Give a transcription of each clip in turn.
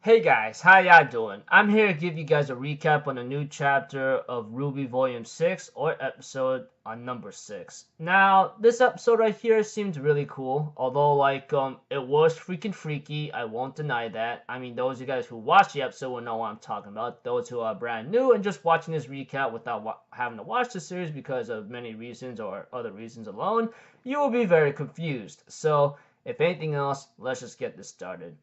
Hey guys, how y'all doing? I'm here to give you guys a recap on a new chapter of RWBY Volume 6 or episode on number 6. Now, this episode right here seemed really cool, although it was freaking freaky. I won't deny that. I mean, those of you guys who watch the episode will know what I'm talking about. Those who are brand new and just watching this recap without having to watch the series because of many reasons or other reasons alone, you will be very confused. So, if anything else, let's just get this started.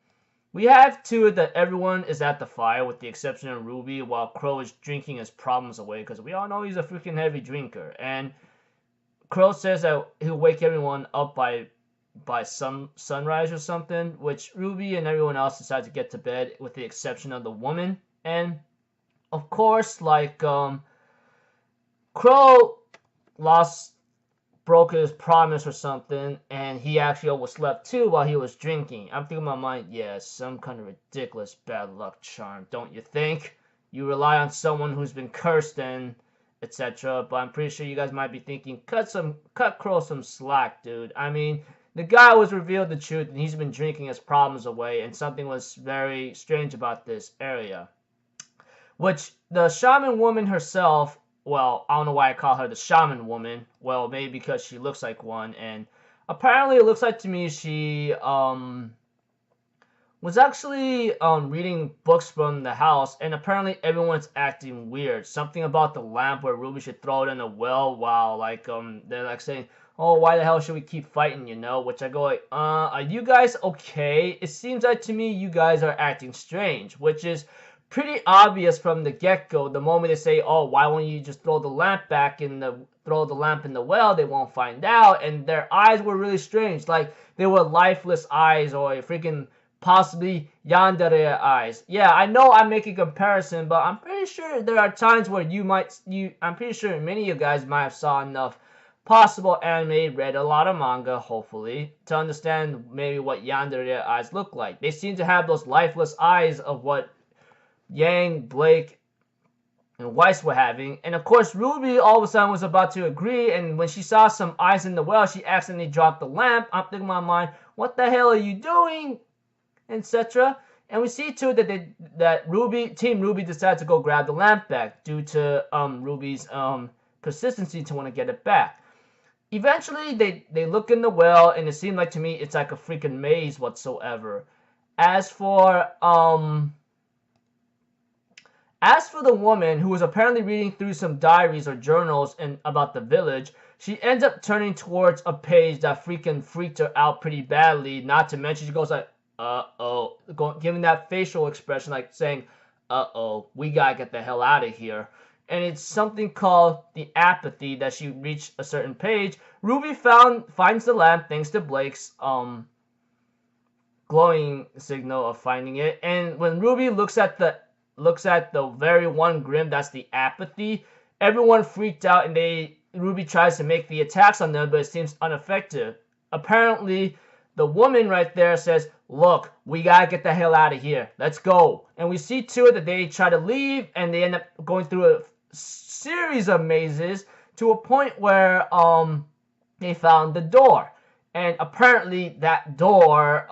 We have to that everyone is at the fire with the exception of RWBY while Crow is drinking his problems away because we all know he's a freaking heavy drinker. And Crow says that he'll wake everyone up by sunrise or something, which RWBY and everyone else decide to get to bed with the exception of the woman. And of course, Crow lost broke his promise or something, and he actually overslept too while he was drinking. I'm thinking in my mind, yeah, some kind of ridiculous bad luck charm, don't you think? You rely on someone who's been cursed and etc. But I'm pretty sure you guys might be thinking, cut Crow some slack, dude. I mean, the guy was revealed the truth, and he's been drinking his problems away, and something was very strange about this area. Which the shaman woman herself, well, I don't know why I call her the shaman woman. Well, maybe because she looks like one, and apparently it looks like to me she was actually reading books from the house, and apparently everyone's acting weird. Something about the lamp where RWBY should throw it in a well while they're like saying, "Oh, why the hell should we keep fighting?" You know, which I go like, are you guys okay? It seems like to me you guys are acting strange, which is pretty obvious from the get-go. The moment they say, "Oh, why won't you just throw the lamp in the well?" They won't find out, and their eyes were really strange, like they were lifeless eyes or freaking possibly yandere eyes. Yeah, I know I'm making a comparison, but I'm pretty sure there are times where I'm pretty sure many of you guys might have saw enough possible anime, read a lot of manga, hopefully, to understand maybe what yandere eyes look like. They seem to have those lifeless eyes of what Yang, Blake, and Weiss were having. And of course, RWBY all of a sudden was about to agree, and when she saw some eyes in the well, she accidentally dropped the lamp. I'm thinking in my mind, what the hell are you doing? Etc. And we see too that Team RWBY decided to go grab the lamp back due to RWBY's persistency to want to get it back. Eventually, they look in the well, and it seemed like to me it's like a freaking maze whatsoever. As for the woman, who was apparently reading through some diaries or journals about the village, she ends up turning towards a page that freaking freaked her out pretty badly. Not to mention, she goes like, uh-oh, giving that facial expression like saying, uh-oh, we gotta get the hell out of here. And it's something called the apathy that she reached a certain page. RWBY finds the lamp thanks to Blake's glowing signal of finding it. And when RWBY looks at the very one grim that's the apathy, everyone freaked out, and RWBY tries to make the attacks on them, but it seems ineffective. Apparently, the woman right there says, "Look, we gotta get the hell out of here. Let's go." And we see to it that they try to leave, and they end up going through a series of mazes to a point where they found the door. And apparently that door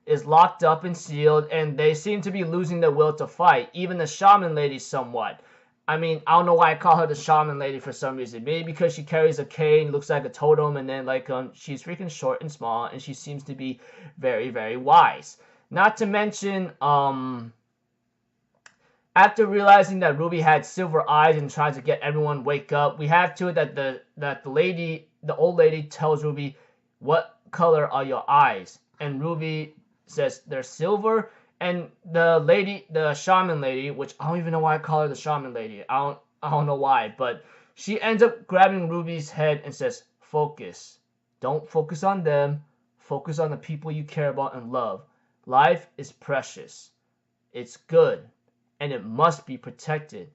is locked up and sealed, and they seem to be losing their will to fight. Even the shaman lady somewhat. I mean, I don't know why I call her the shaman lady for some reason. Maybe because she carries a cane, looks like a totem, and then she's freaking short and small, and she seems to be very, very wise. Not to mention, after realizing that RWBY had silver eyes and tries to get everyone wake up, we have to it that the old lady tells RWBY, "What color are your eyes?" And RWBY says they're silver. And the shaman lady, which I don't even know why I call her the shaman lady. I don't know why, but she ends up grabbing RWBY's head and says, "Focus. Don't focus on them. Focus on the people you care about and love. Life is precious. It's good, and it must be protected."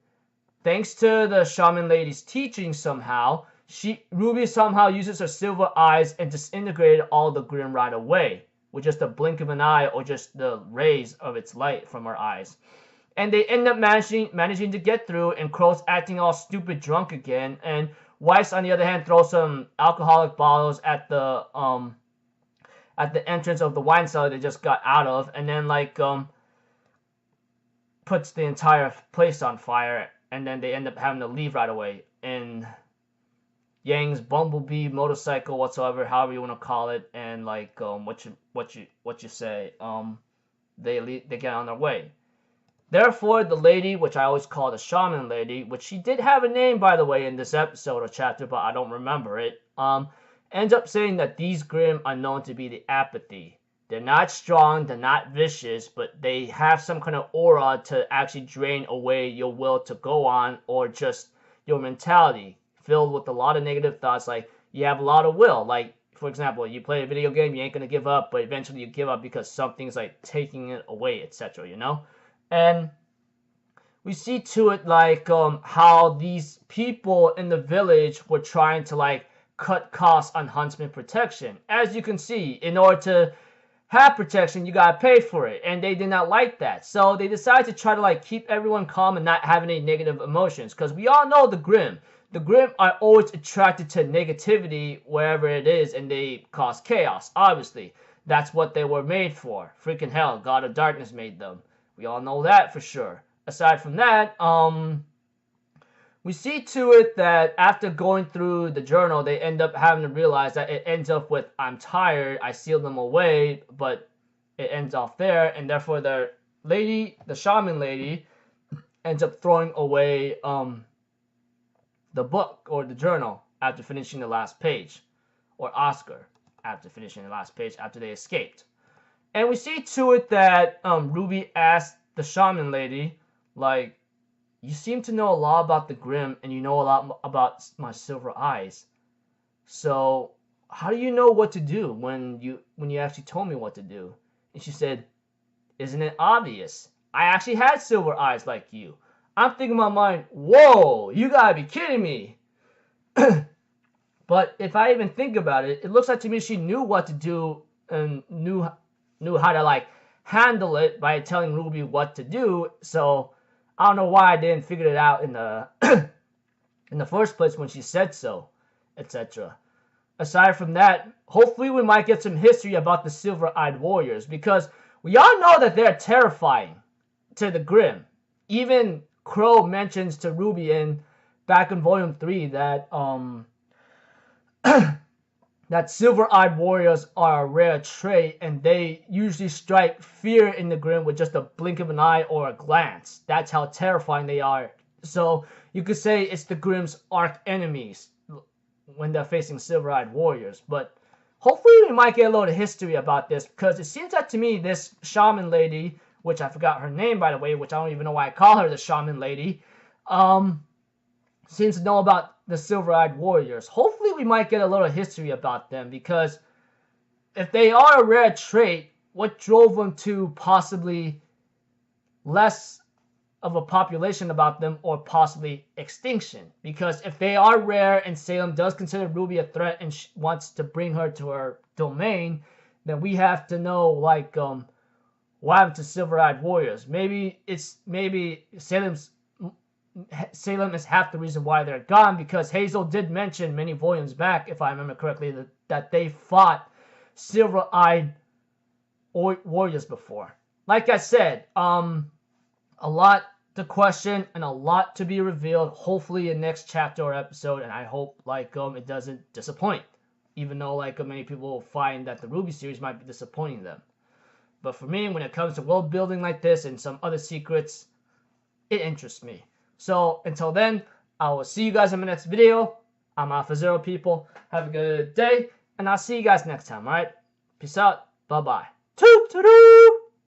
Thanks to the shaman lady's teaching somehow, RWBY somehow uses her silver eyes and disintegrated all the grim right away, with just a blink of an eye or just the rays of its light from her eyes. And they end up managing to get through, and Crow's acting all stupid drunk again, and Weiss on the other hand throws some alcoholic bottles at the entrance of the wine cellar they just got out of, and then puts the entire place on fire, and then they end up having to leave right away. And Yang's bumblebee motorcycle, whatsoever, however you want to call it, and like what you say, they get on their way. Therefore, the lady, which I always call the shaman lady, which she did have a name, by the way, in this episode or chapter, but I don't remember it, ends up saying that these Grimm are known to be the apathy. They're not strong, they're not vicious, but they have some kind of aura to actually drain away your will to go on, or just your mentality, filled with a lot of negative thoughts, like you have a lot of will. Like, for example, you play a video game, you ain't gonna give up, but eventually you give up because something's like taking it away, etc., you know? And we see to it like how these people in the village were trying to like cut costs on huntsman protection. As you can see, in order to have protection, you gotta pay for it, and they did not like that. So they decided to try to like keep everyone calm and not have any negative emotions, because we all know the Grimm. The Grimm are always attracted to negativity wherever it is, and they cause chaos. Obviously, that's what they were made for. Freaking hell, God of Darkness made them. We all know that for sure. Aside from that, we see to it that after going through the journal, they end up having to realize that it ends up with, I'm tired, I sealed them away, but it ends off there, and therefore the shaman lady, ends up throwing away the book or the journal after finishing the last page, or Oscar after finishing the last page after they escaped. And we see to it that RWBY asked the shaman lady, like, you seem to know a lot about the Grimm, and you know a lot about my silver eyes. So how do you know what to do when you actually told me what to do? And she said, isn't it obvious? I actually had silver eyes like you. I'm thinking in my mind, whoa, you gotta be kidding me. But if I even think about it, it looks like to me she knew what to do and knew how to like handle it by telling RWBY what to do. So I don't know why I didn't figure it out in the in the first place when she said so, etc. Aside from that, hopefully we might get some history about the Silver-Eyed Warriors, because we all know that they're terrifying to the Grimm. Even Crow mentions to RWBY back in Volume 3 that that Silver-Eyed Warriors are a rare trait, and they usually strike fear in the Grimm with just a blink of an eye or a glance. That's how terrifying they are. So you could say it's the Grimm's arch enemies when they're facing Silver-Eyed Warriors. But hopefully we might get a little history about this, because it seems like to me this shaman lady, which I forgot her name by the way, which I don't even know why I call her the shaman lady, seems to know about the Silver-Eyed Warriors. Hopefully we might get a little history about them, because if they are a rare trait, what drove them to possibly less of a population about them, or possibly extinction? Because if they are rare and Salem does consider RWBY a threat and wants to bring her to her domain, then we have to know like what happened to Silver-Eyed Warriors. Maybe Salem is half the reason why they're gone, because Hazel did mention many volumes back, if I remember correctly, that they fought Silver-Eyed Warriors before. Like I said, a lot to question and a lot to be revealed, hopefully in next chapter or episode, and I hope like it doesn't disappoint, even though like many people find that the RWBY series might be disappointing them. But for me, when it comes to world building like this and some other secrets, it interests me. So until then, I will see you guys in my next video. I'm Alpha Zero, people. Have a good day, and I'll see you guys next time, alright? Peace out. Bye-bye. Toot-toot-toot!